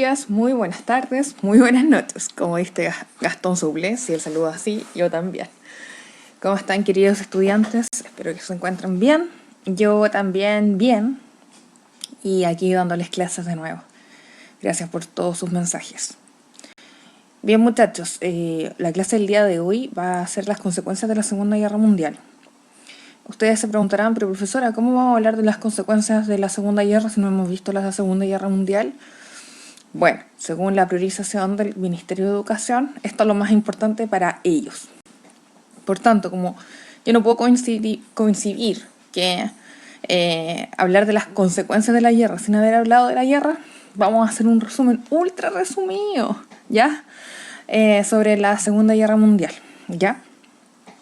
días, muy buenas tardes, muy buenas noches. Como diste Gastón Suble, si él saluda así, yo también. ¿Cómo están, queridos estudiantes? Espero que se encuentren bien. Yo también bien. Y aquí dándoles clases de nuevo. Gracias por todos sus mensajes. Bien, muchachos, la clase del día de hoy va a ser las consecuencias de la Segunda Guerra Mundial. Ustedes se preguntarán, pero profesora, ¿cómo vamos a hablar de las consecuencias de la Segunda Guerra si no hemos visto la Segunda Guerra Mundial? Bueno, según la priorización del Ministerio de Educación, esto es lo más importante para ellos. Por tanto, como yo no puedo coincidir que hablar de las consecuencias de la guerra sin haber hablado de la guerra, vamos a hacer un resumen ultra resumido, ¿ya? Sobre la Segunda Guerra Mundial, ¿ya?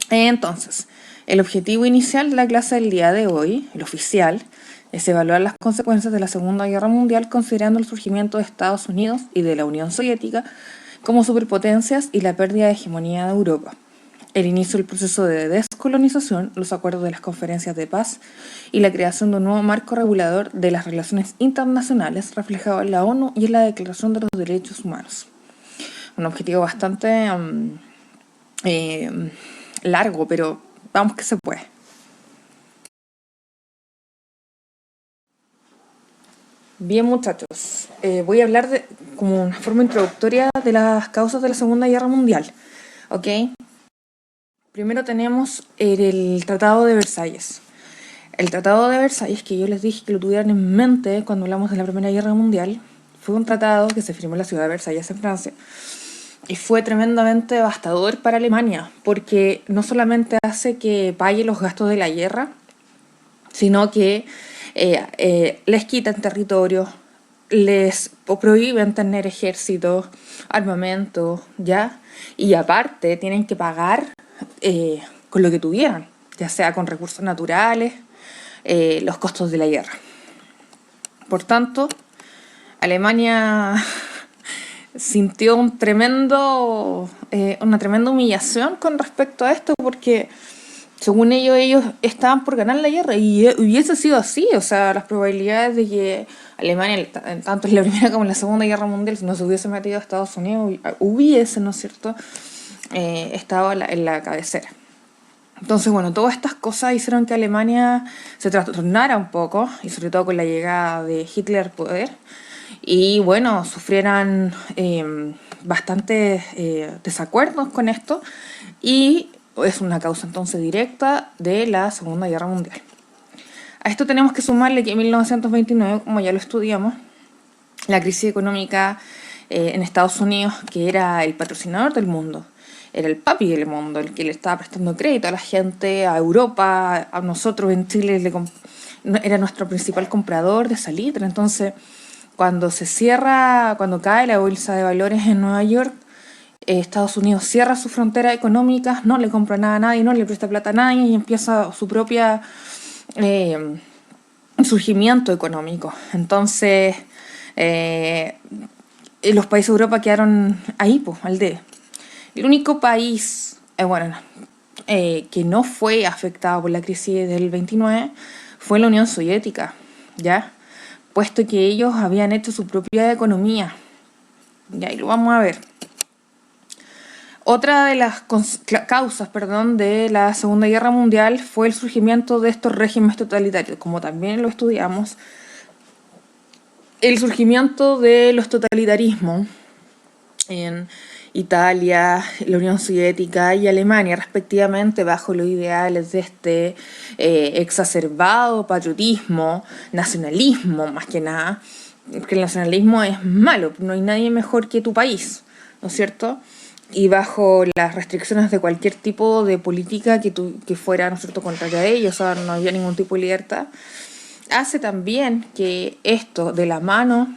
Entonces, el objetivo inicial de la clase del día de hoy, el oficial, es evaluar las consecuencias de la Segunda Guerra Mundial considerando el surgimiento de Estados Unidos y de la Unión Soviética como superpotencias y la pérdida de hegemonía de Europa, el inicio del proceso de descolonización, los acuerdos de las conferencias de paz y la creación de un nuevo marco regulador de las relaciones internacionales reflejado en la ONU y en la Declaración de los Derechos Humanos. Un objetivo bastante largo, pero vamos que se puede. Bien, muchachos, voy a hablar como una forma introductoria de las causas de la Segunda Guerra Mundial, ¿ok? Primero tenemos el Tratado de Versalles. El Tratado de Versalles, que yo les dije que lo tuvieran en mente cuando hablamos de la Primera Guerra Mundial, fue un tratado que se firmó en la ciudad de Versalles, en Francia, y fue tremendamente devastador para Alemania, porque no solamente hace que pague los gastos de la guerra, sino que les quitan territorio, les prohíben tener ejército, armamento, ¿ya? Y aparte tienen que pagar con lo que tuvieran, ya sea con recursos naturales, los costos de la guerra. Por tanto, Alemania sintió una tremenda humillación con respecto a esto, porque según ellos estaban por ganar la guerra y hubiese sido así. O sea, las probabilidades de que Alemania, tanto en la Primera como en la Segunda Guerra Mundial, no se hubiese metido a Estados Unidos, hubiese, ¿no es cierto?, estado en la cabecera. Entonces, bueno, todas estas cosas hicieron que Alemania se trastornara un poco, y sobre todo con la llegada de Hitler al poder, y bueno, sufrieran bastantes desacuerdos con esto, y es una causa entonces directa de la Segunda Guerra Mundial. A esto tenemos que sumarle que en 1929, como ya lo estudiamos, la crisis económica en Estados Unidos, que era el patrocinador del mundo, era el papi del mundo, el que le estaba prestando crédito a la gente, a Europa, a nosotros en Chile, era nuestro principal comprador de salitre. Entonces, cuando cae la bolsa de valores en Nueva York, Estados Unidos cierra sus fronteras económicas, no le compra nada a nadie, no le presta plata a nadie y empieza su propia surgimiento económico. Entonces, los países de Europa quedaron ahí, pues, al debe. El único país, que no fue afectado por la crisis del 29 fue la Unión Soviética, ¿ya? Puesto que ellos habían hecho su propia economía. Y ahí lo vamos a ver. Otra de las causas de la Segunda Guerra Mundial fue el surgimiento de estos regímenes totalitarios, como también lo estudiamos. El surgimiento de los totalitarismos en Italia, la Unión Soviética y Alemania, respectivamente, bajo los ideales de este exacerbado patriotismo, nacionalismo más que nada, porque el nacionalismo es malo, no hay nadie mejor que tu país, ¿no es cierto? Y bajo las restricciones de cualquier tipo de política que fuera, ¿no es cierto?, contraria a ellos, o sea, no había ningún tipo de libertad, hace también que esto, de la mano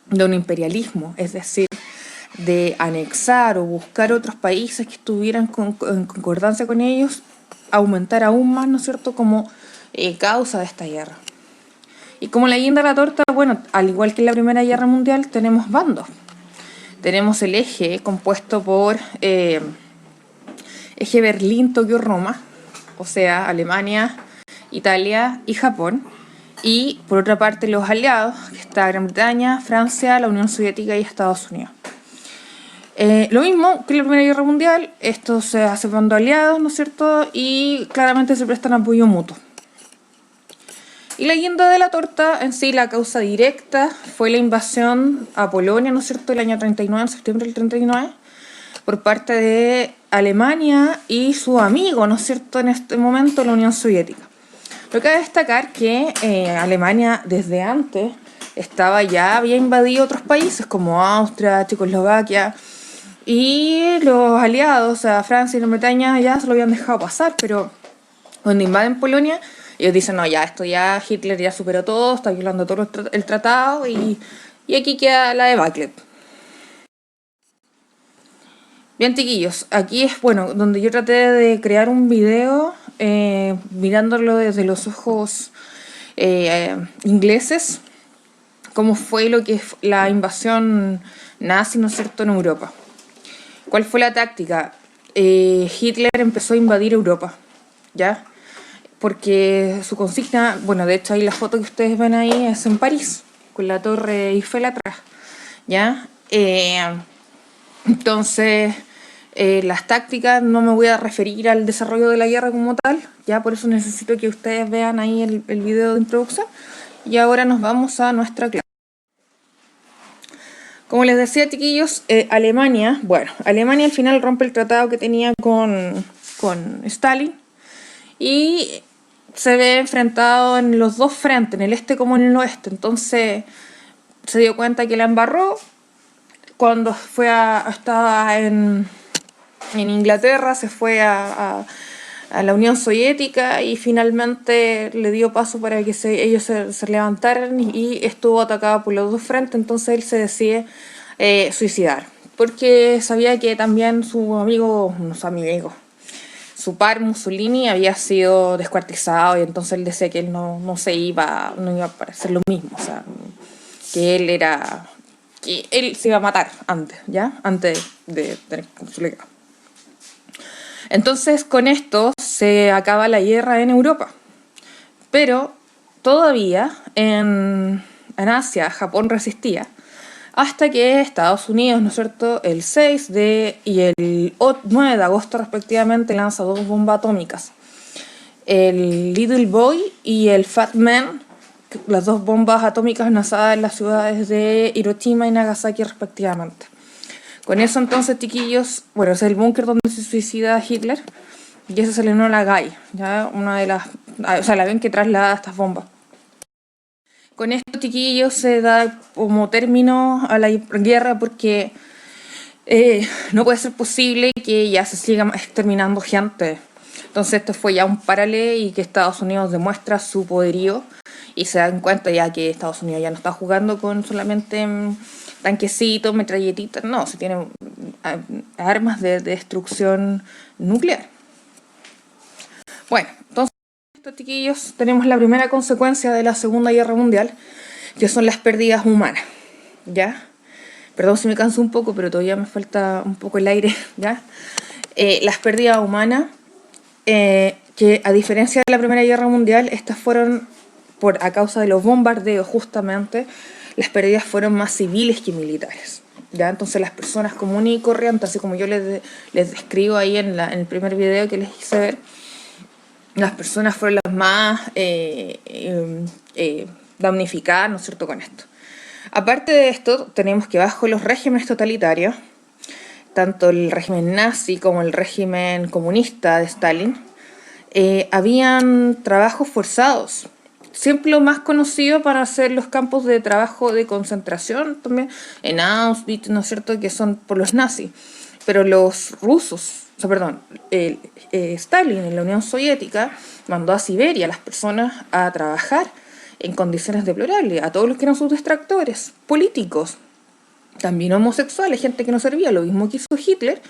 de un imperialismo, es decir, de anexar o buscar otros países que estuvieran en concordancia con ellos, aumentar aún más, ¿no es cierto?, como causa de esta guerra. Y como la guinda de la torta, bueno, al igual que en la Primera Guerra Mundial, tenemos bandos. Tenemos el eje compuesto por eje Berlín, Tokio, Roma, o sea, Alemania, Italia y Japón. y por otra parte los aliados, que está Gran Bretaña, Francia, la Unión Soviética y Estados Unidos. Lo mismo que la Primera Guerra Mundial, esto se hace cuando aliados, ¿no es cierto? Y claramente se prestan apoyo mutuo. Y la guinda de la torta, en sí, la causa directa fue la invasión a Polonia, ¿no es cierto?, el año 39, en septiembre del 39, por parte de Alemania y su amigo, ¿no es cierto?, en este momento, la Unión Soviética. Lo que hay que destacar que Alemania desde antes había invadido otros países como Austria, Checoslovaquia, y los aliados, o sea, Francia y Gran Bretaña ya se lo habían dejado pasar, pero cuando invaden Polonia, ellos dicen, no, ya, esto ya, Hitler ya superó todo, está violando todo el tratado y aquí queda la debacle. Bien, chiquillos, aquí es, bueno, donde yo traté de crear un video mirándolo desde los ojos ingleses, cómo fue lo que es la invasión nazi, ¿no es cierto?, en Europa. ¿Cuál fue la táctica? Hitler empezó a invadir Europa, ¿ya? Porque su consigna, bueno, de hecho ahí la foto que ustedes ven ahí es en París, con la Torre Eiffel atrás, ¿ya? Entonces, las tácticas, no me voy a referir al desarrollo de la guerra como tal, ya por eso necesito que ustedes vean ahí el video de introducción. Y ahora nos vamos a nuestra clase. Como les decía, chiquillos, Alemania al final rompe el tratado que tenía con Stalin y se ve enfrentado en los dos frentes, en el este como en el oeste. Entonces se dio cuenta que la embarró cuando estaba en Inglaterra, se fue a la Unión Soviética y finalmente le dio paso para que ellos se levantaran y estuvo atacado por los dos frentes. Entonces él se decide suicidar porque sabía que también su par Mussolini había sido descuartizado y entonces él decía que él no iba a parecer lo mismo, o sea, que él se iba a matar antes de tener su legado. Entonces con esto se acaba la guerra en Europa, pero todavía en Asia Japón resistía hasta que Estados Unidos, ¿no es cierto?, el 6 y el 9 de agosto respectivamente lanza dos bombas atómicas, el Little Boy y el Fat Man, las dos bombas atómicas lanzadas en las ciudades de Hiroshima y Nagasaki respectivamente. Con eso entonces, chiquillos, bueno, ese es el búnker donde se suicida Hitler y ese se le llama la GAI, ¿ya? La avión que traslada estas bombas. Con esto, chiquillos, se da como término a la guerra porque no puede ser posible que ya se siga exterminando gente. Entonces esto fue ya un paralelo y que Estados Unidos demuestra su poderío y se dan cuenta ya que Estados Unidos ya no está jugando con solamente tanquecitos, metralletitas, no, se tienen armas de destrucción nuclear. Bueno, entonces, chiquillos, tenemos la primera consecuencia de la Segunda Guerra Mundial, que son las pérdidas humanas, ¿ya? Perdón si me canso un poco, pero todavía me falta un poco el aire, ¿ya? Las pérdidas humanas, que a diferencia de la Primera Guerra Mundial, estas fueron a causa de los bombardeos justamente, las pérdidas fueron más civiles que militares, ¿ya? Entonces las personas comunes y corrientes, así como yo les describo ahí en el primer video que les hice ver, las personas fueron las más damnificadas, ¿no es cierto?, con esto. Aparte de esto, tenemos que bajo los regímenes totalitarios, tanto el régimen nazi como el régimen comunista de Stalin, habían trabajos forzados. Siempre lo más conocido para hacer los campos de trabajo de concentración también, en Auschwitz, ¿no es cierto?, que son por los nazis. Pero los rusos, Stalin en la Unión Soviética mandó a Siberia a las personas a trabajar en condiciones deplorables, a todos los que eran sus detractores, políticos, también homosexuales, gente que no servía, lo mismo que hizo Hitler,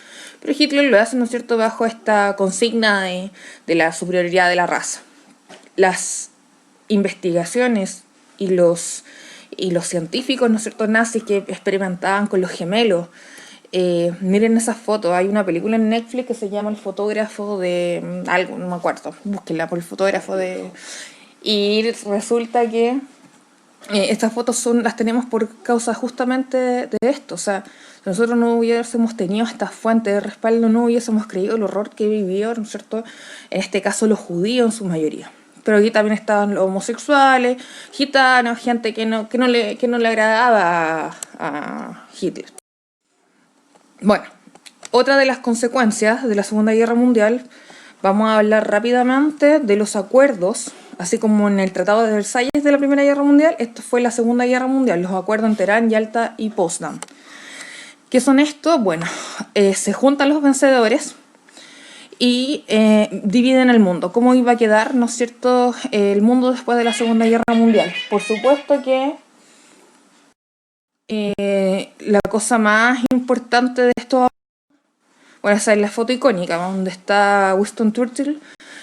pero Hitler lo hace, ¿no es cierto?, bajo esta consigna de la superioridad de la raza. Las investigaciones y los científicos, ¿no es cierto?, nazis que experimentaban con los gemelos. Miren esas fotos, hay una película en Netflix que se llama El fotógrafo de algo, no me acuerdo, búsquenla por el fotógrafo de... Y resulta que estas fotos las tenemos por causa justamente de esto. O sea, si nosotros no hubiésemos tenido estas fuentes de respaldo, no hubiésemos creído el horror que vivió, ¿no es cierto?, en este caso los judíos en su mayoría. Pero aquí también estaban los homosexuales, gitanos, gente que no le agradaba a Hitler. Bueno, otra de las consecuencias de la Segunda Guerra Mundial, vamos a hablar rápidamente de los acuerdos, así como en el Tratado de Versalles de la Primera Guerra Mundial. Esto fue la Segunda Guerra Mundial, los acuerdos en Teherán, Yalta y Potsdam. ¿Qué son estos? Bueno, se juntan los vencedores y dividen el mundo. ¿Cómo iba a quedar, no es cierto, el mundo después de la Segunda Guerra Mundial? Por supuesto que la cosa más importante de esto, bueno, esa es la foto icónica, donde está Winston Churchill,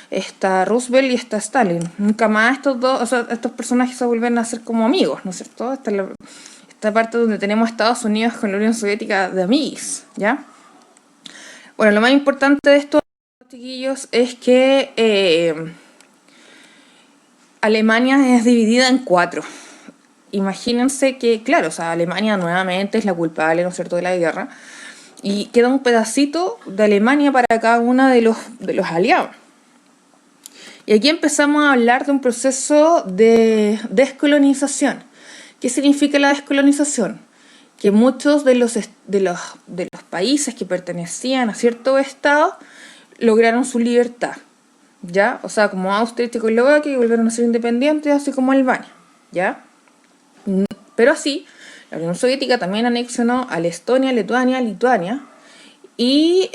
está Roosevelt y está Stalin. Nunca más estos personajes se vuelven a ser como amigos, ¿no es cierto? Esta parte donde tenemos a Estados Unidos con la Unión Soviética de amigos, ¿ya? Bueno, lo más importante de esto, chiquillos, es que Alemania es dividida en 4. Imagínense que, claro, o sea, Alemania nuevamente es la culpable, ¿no es cierto?, de la guerra, y queda un pedacito de Alemania para cada uno de los aliados. Y aquí empezamos a hablar de un proceso de descolonización. ¿Qué significa la descolonización? Que muchos de los países que pertenecían a ciertos estados lograron su libertad, ¿ya? O sea, como Austria y Checoslovaquia, que volvieron a ser independientes, así como Albania, ¿ya? Pero así, la Unión Soviética también anexionó a Estonia, Letonia, Lituania, y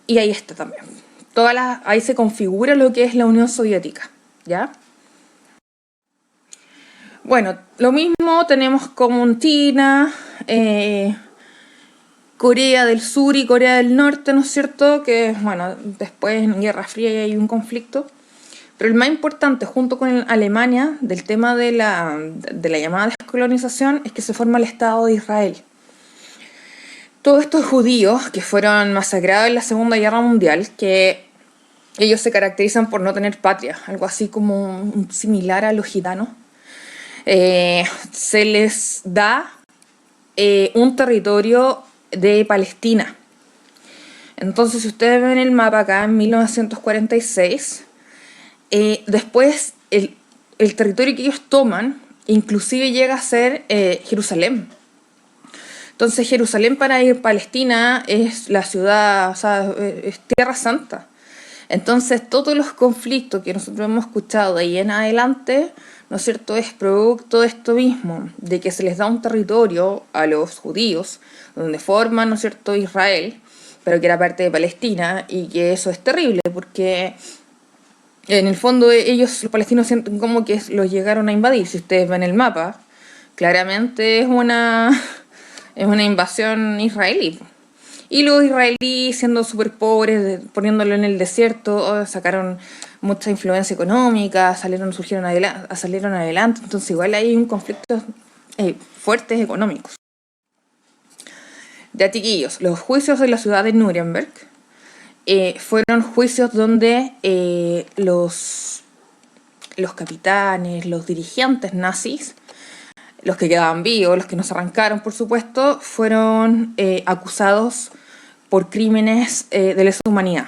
ahí está también. Ahí se configura lo que es la Unión Soviética, ¿ya? Bueno, lo mismo tenemos con China, Corea del Sur y Corea del Norte, ¿no es cierto? Que, bueno, después en Guerra Fría hay un conflicto. Pero el más importante, junto con Alemania, del tema de la llamada descolonización, es que se forma el Estado de Israel. Todos estos judíos que fueron masacrados en la Segunda Guerra Mundial, que ellos se caracterizan por no tener patria, algo así como similar a los gitanos, se les da un territorio de Palestina. Entonces, si ustedes ven el mapa acá en 1946, después el territorio que ellos toman inclusive llega a ser Jerusalén. Entonces Jerusalén para ir a Palestina es la ciudad, o sea, es tierra santa. Entonces todos los conflictos que nosotros hemos escuchado de ahí en adelante, ¿no es cierto?, es producto de esto mismo, de que se les da un territorio a los judíos, donde forman, ¿no es cierto?, Israel, pero que era parte de Palestina, y que eso es terrible, porque en el fondo ellos, los palestinos, sienten como que los llegaron a invadir. Si ustedes ven el mapa, claramente es una invasión israelí. Y los israelíes, siendo súper pobres, poniéndolo en el desierto, sacaron mucha influencia económica, surgieron adelante. Entonces igual hay un conflicto fuertes económicos. Ya, chiquillos, los juicios de la ciudad de Nuremberg fueron juicios donde los capitanes, los dirigentes nazis, los que quedaban vivos, los que no se arrancaron, por supuesto, fueron acusados por crímenes de lesa humanidad.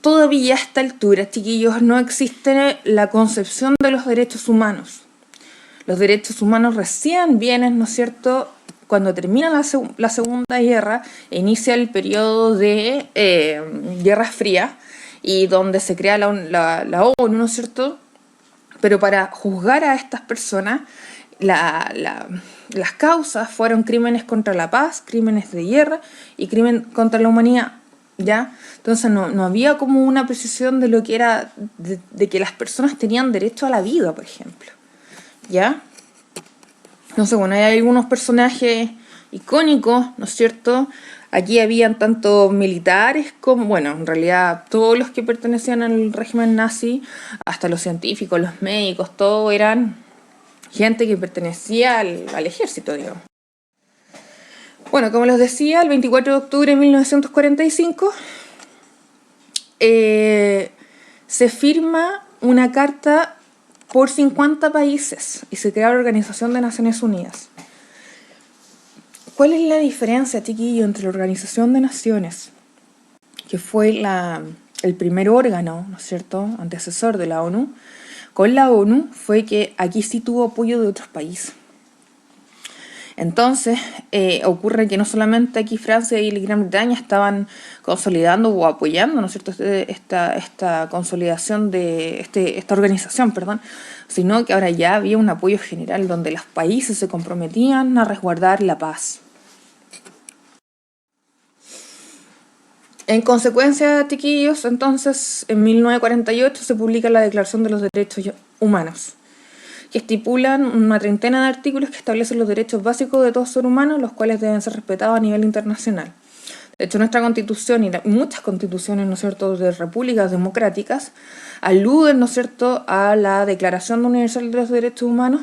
Todavía a esta altura, chiquillos, no existe la concepción de los derechos humanos. Los derechos humanos recién vienen, ¿no es cierto?, cuando termina la Segunda Guerra, inicia el periodo de Guerra Fría, y donde se crea la ONU, ¿no es cierto? Pero para juzgar a estas personas, las causas fueron crímenes contra la paz, crímenes de guerra y crimen contra la humanidad, ¿ya? Entonces no había como una precisión de lo que era, de que las personas tenían derecho a la vida, por ejemplo, ¿ya? Entonces, bueno, hay algunos personajes icónicos, ¿no es cierto? Aquí habían tanto militares como, bueno, en realidad todos los que pertenecían al régimen nazi, hasta los científicos, los médicos, todos eran gente que pertenecía al ejército, digamos. Bueno, como les decía, el 24 de octubre de 1945 se firma una carta por 50 países y se crea la Organización de Naciones Unidas. ¿Cuál es la diferencia, chiquillo, entre la Organización de Naciones, que fue el primer órgano, ¿no es cierto?, antecesor de la ONU, con la ONU? Fue que aquí sí tuvo apoyo de otros países. Entonces, ocurre que no solamente aquí Francia y Gran Bretaña estaban consolidando o apoyando, ¿no es cierto?, esta consolidación de esta organización, perdón, sino que ahora ya había un apoyo general donde los países se comprometían a resguardar la paz. En consecuencia, chiquillos, entonces, en 1948 se publica la Declaración de los Derechos Humanos, que estipulan una treintena de artículos que establecen los derechos básicos de todo ser humano, los cuales deben ser respetados a nivel internacional. De hecho, nuestra Constitución y muchas constituciones, ¿no es cierto?, de repúblicas democráticas aluden, ¿no es cierto?, a la Declaración Universal de los Derechos Humanos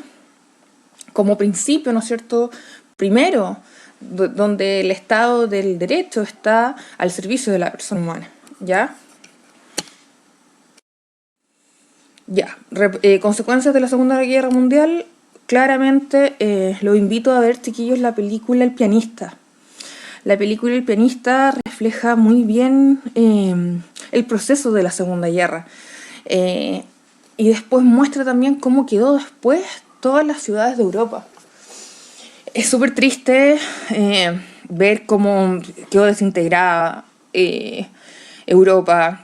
como principio, ¿no es cierto?, primero, donde el Estado del Derecho está al servicio de la persona humana, ¿ya? Consecuencias de la Segunda Guerra Mundial, claramente los invito a ver, chiquillos, la película El pianista. La película El pianista refleja muy bien el proceso de la Segunda Guerra. Y después muestra también cómo quedó después todas las ciudades de Europa. Es súper triste ver cómo quedó desintegrada Europa.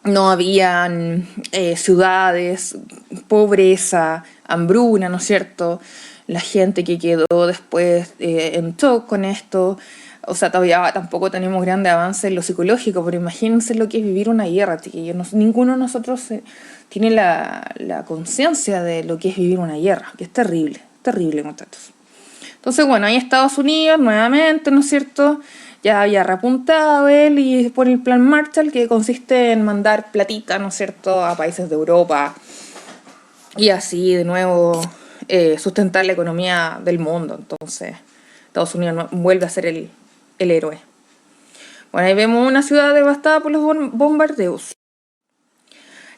No habían ciudades, pobreza, hambruna, ¿no es cierto? La gente que quedó después en shock con esto. O sea, todavía tampoco tenemos grande avance en lo psicológico, pero imagínense lo que es vivir una guerra, chiquillos. Ninguno de nosotros tiene la conciencia de lo que es vivir una guerra, que es terrible, muchachos. Entonces, bueno, ahí Estados Unidos nuevamente, ¿no es cierto?, ya había repuntado él y pone el plan Marshall, que consiste en mandar platita, ¿no es cierto?, a países de Europa y así de nuevo sustentar la economía del mundo. Entonces Estados Unidos vuelve a ser el héroe. Bueno, ahí vemos una ciudad devastada por los bombardeos.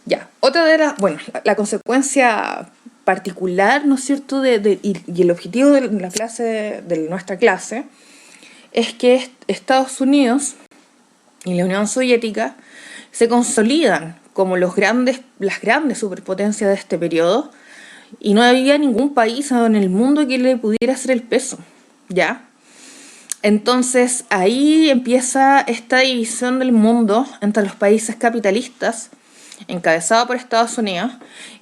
Ya, otra de las, bueno, la consecuencia particular, ¿no es cierto?, y el objetivo de nuestra clase, es que Estados Unidos y la Unión Soviética se consolidan como las grandes superpotencias de este periodo, y no había ningún país en el mundo que le pudiera hacer el peso, ¿ya? Entonces ahí empieza esta división del mundo entre los países capitalistas, encabezados por Estados Unidos,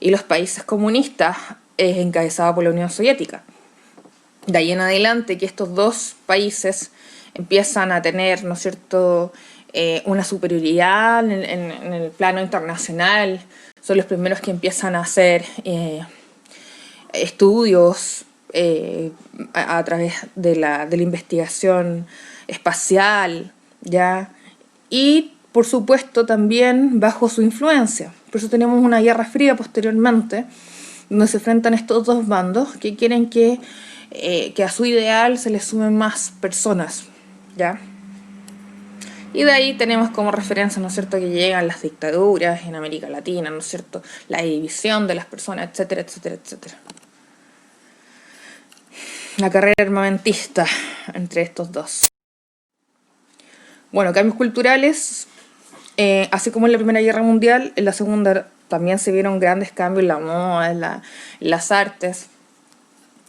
y los países comunistas, encabezados por la Unión Soviética. De ahí en adelante que estos dos países empiezan a tener, ¿no es cierto?, una superioridad en el plano internacional. Son los primeros que empiezan a hacer estudios a través de la investigación espacial, ¿ya? Y, por supuesto, también bajo su influencia. Por eso tenemos una guerra fría posteriormente, donde se enfrentan estos dos bandos que quieren que a su ideal se les sumen más personas, ¿ya? Y de ahí tenemos como referencia, ¿no es cierto?, que llegan las dictaduras en América Latina, ¿no es cierto?, la división de las personas, etcétera, etcétera, etcétera. La carrera armamentista entre estos dos. Bueno, cambios culturales, así como en la Primera Guerra Mundial, en la Segunda también se vieron grandes cambios en la moda, en las artes.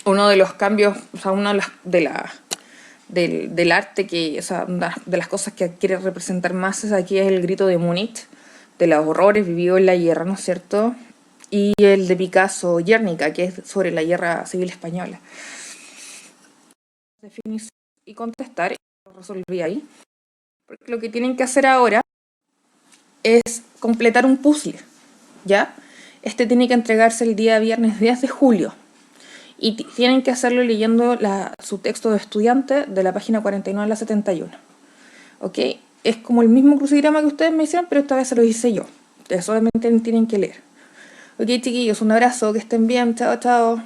Uno de los cambios, o sea, uno del arte que, o sea, de las cosas que quiere representar más es aquí es el grito de Múnich, de los horrores vividos en la guerra, ¿no es cierto? Y el de Picasso, Guernica, que es sobre la guerra civil española. Definir y contestar, y lo resolví ahí. Porque lo que tienen que hacer ahora es completar un puzzle, ¿ya? Este tiene que entregarse el día viernes 10 de julio. Y tienen que hacerlo leyendo su texto de estudiante de la página 49 a la 71. ¿Ok? Es como el mismo crucigrama que ustedes me hicieron, pero esta vez se lo hice yo. Ustedes solamente tienen que leer. Ok, chiquillos, un abrazo, que estén bien. Chao, chao.